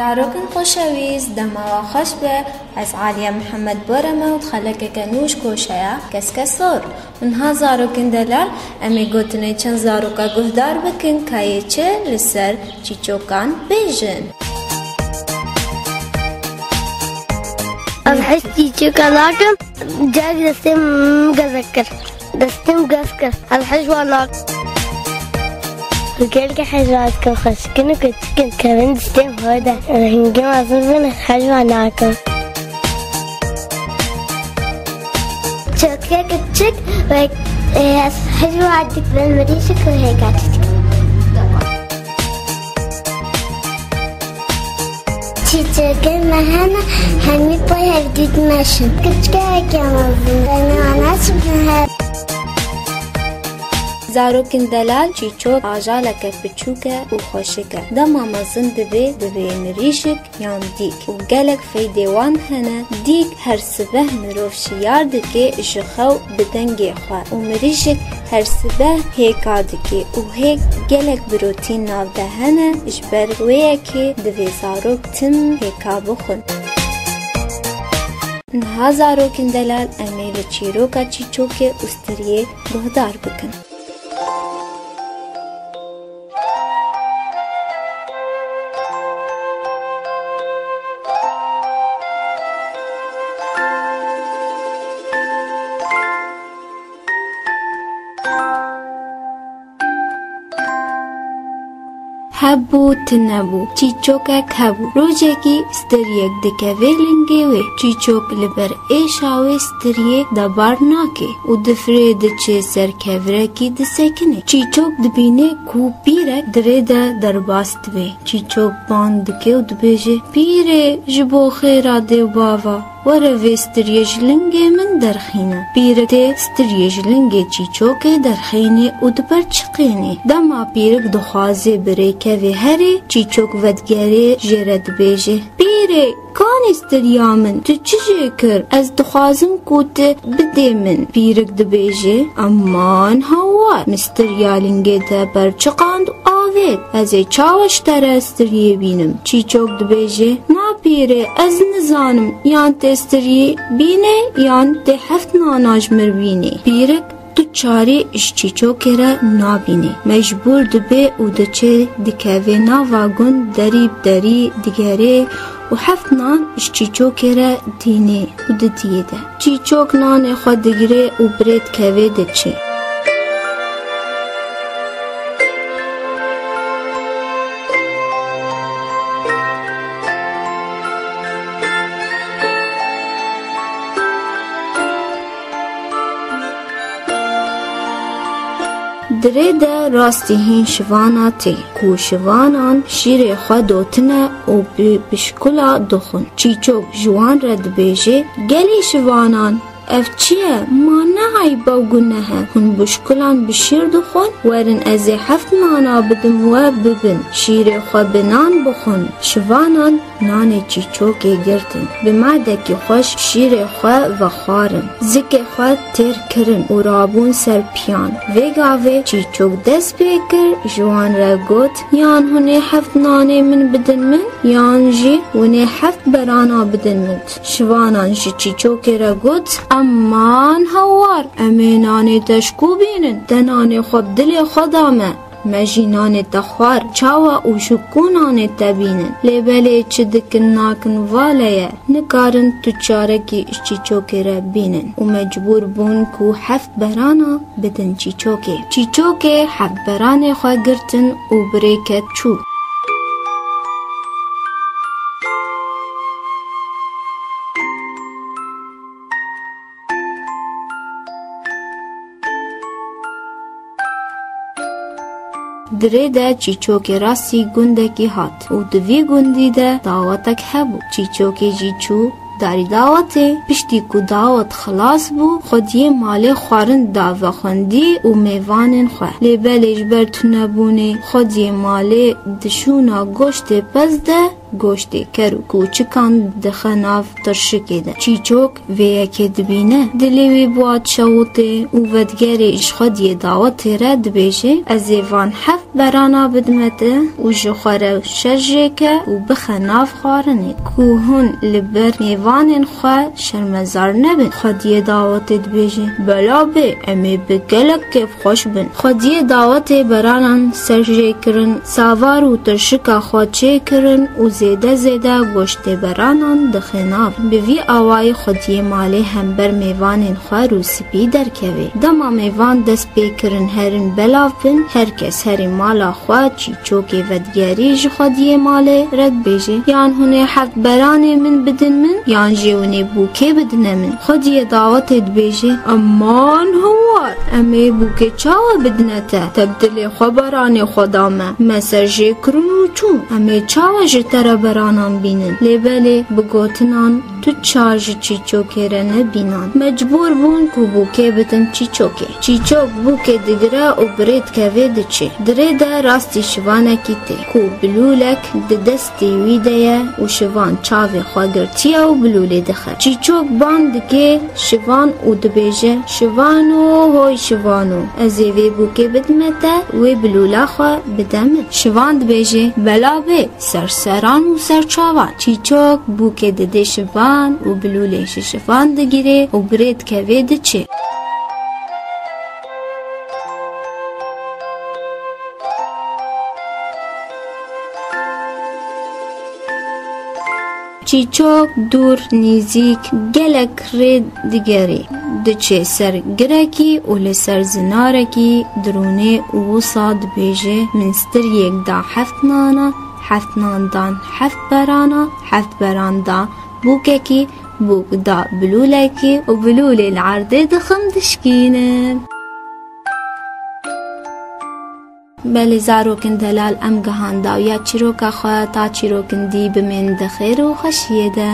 زاروكن خوشويز دما خوش به از عالية محمد بورما وتخلك كنوش كوشايا كسكسور منها زاروكن دلال امي قوتني چن زاروكا گهدار بكن كايچه لسر چيچوكان بيجن الحس چيچوكا لاكم جاك دستم قذكر الحجوانات وكلك حجواتكم خشكن وكتكن كمان دستم هودا هنجم أصلا من حجواناتكم شوكيا كتشك وهيك حجواتك بالمريشك وهيك عتشك چیچوکن مهانا همی پای هفدید ماشن کچکه که مزن دنیا نشم زاروكن دلال چيچوك آجالك بچوكا وخوشكا دما مزن دبي نريشك يان ديك وقالك في ديوان هنا ديك هر سبه مروف شيار دكي جخو بدنگي خواه ومريشك هر سبه هيكا دكي وهيك قالك بروتين ناو ده هنا اجبر ويكي دبي زاروك تم هيكا بخون نها زاروكن دلال اميل چيروكا چيچوكي استريه گهدار بكن هبو تنبو چیچوکک هبو روزکی ستریک دکوه لنگوه چیچوک لبر ایشاوه ستریه دبار ناکه و دفره دچه سرکورکی دسکنه چیچوک دبینه کو پیرک دره درباست وی چیچوک باندکه و دبیجه پیره جبو خیره دیو باوا وره وی ستریج لنگه من درخینه پیرک ستریج لنگه چیچوک درخینه و دبر چقینه دما پیرک دخوازه بره که وی هره چیچوک ودگره جرد بیجه پیره کان استریا من تو چجه کر از دخوازم کوت بده من پیرک دبیجه امان هوار مستریا لنگه ده برچقاند آوید از چاوش تر استریه بینم چیچوک دبیجه نا پیره از نزانم یان تستریه بینه یان ته هفت ناناج مر بینه پیرک تو چاری اش چیچوکی را نابینه مجبور دبه او دچه دکوه نا واگون دری دیگره و هفت نان اش چیچوکی را دینه و دتیه ده چیچوک نان خود دگره و برید کوه دچه دره ده راستی هین شوانا تی کو شوانان شیر خوا دوتنه و بشکلا دخون چیچوک جوان رد بیجه گلی شوانان اف چیه ما نهایی باوگونه هن بشکلان بشیر دخون ورن از هفت نانا بدم و ببن شیر خوا بنان بخون شوانان نان چیچوکی گرتن بمعدکی خوش شیر خوا و خوارن زک خوا تر کرن و رابون سر پیان ویگاوه چیچوک دست بیکر جوان را گوت یان هنه هفت نانه من بدن من یان جی ونه هفت برانا بدن من شوانان جی چیچوکی را گوت امان هوار امینان تشکو بینن دنان خود دل خودامه مجینان تخوار چاوا و شکونان تبینن لیبله چه دکن ناکن والیه نکارن تو چارکی چیچوکی را بینن و مجبور بون کو هفت برانا بدن چیچوکی هفت بران خواه گرتن و بریکت چو دره ده چیچوکی راستی گندکی هات و دوی گندی ده دعوتک هبو چیچوکی جیچو داری دعوته پشتی کو دعوت خلاص بو خودی مال خوارن دعوه خوندی و میوانن خواه لیبلش برتو نبونه خودی مال دشونا گوشت پز ده گوشتی کرو کوچکان دخناف ترشکی ده چیچوک ویا که دبینه دلیوی بواد شوطه و ودگری اشخادی دعوتی را دبیجه از ایوان هفت برانا بدمته و جخاره شرجه که و بخناف خارنه کوهن لبر میوان خواه شرمزار نبن خادی دعوتی دبیجه بلا به امی بگلک کف خوش بن خادی دعوتی برانان سرجه کرن ساوار و ترشکا خواه چه کرن و زیده گوشت برانان دخناف بوی آوائی خودی مالی هم بر میوان خواه رو سپی درکوی دما میوان دست پیکرن هرن بلاف بن هر کس هر مالا خواه چی چوکی ودگری جو خودی مالی رد بیجه یان هونه هفت برانی من بدن من یان جیونی بوکه بدن من خودی دعوت بیجه امان هوار امی بوکه چاو بدنته تبدلی خواه برانی خودامه مسرجه کرنو چون امی چاو جتر برانان بینن لیبلی بگوتنان تو چاج چی چوکی را نبینان مجبور بون کو بوکه بدن چی چوک بوکه دگره و برید که وید چه دره ده راستی شوانه کیته کو بلولک ده دستی ویده و شوان چاوی خواگرتیه و بلوله دخه چی چوک باندگه شوان و دبیجه شوانو هوی شوانو ازیوی بوکه بدمته و بلوله خواه بدمه شوان دبیجه بلا به سرسران و سرچاوان چی چوک بوکه ده شوان و بلوله شوان دگیره و برید که وید چه چیچوک دور نیزیک گلک رید دیگری دچه سر گرکی و لسر زنارکی درونه و صاد بیجه منستر یک دا هفت نانا هفت ناندان هفت برانا هفت براندان بوککی بوک دا بلولکی و بلول العرده دخم دشکینه بله زاروکن دلال ام گهاندا یا چیروکا خواه تا چیروکن دی بمن دخیر و خشیده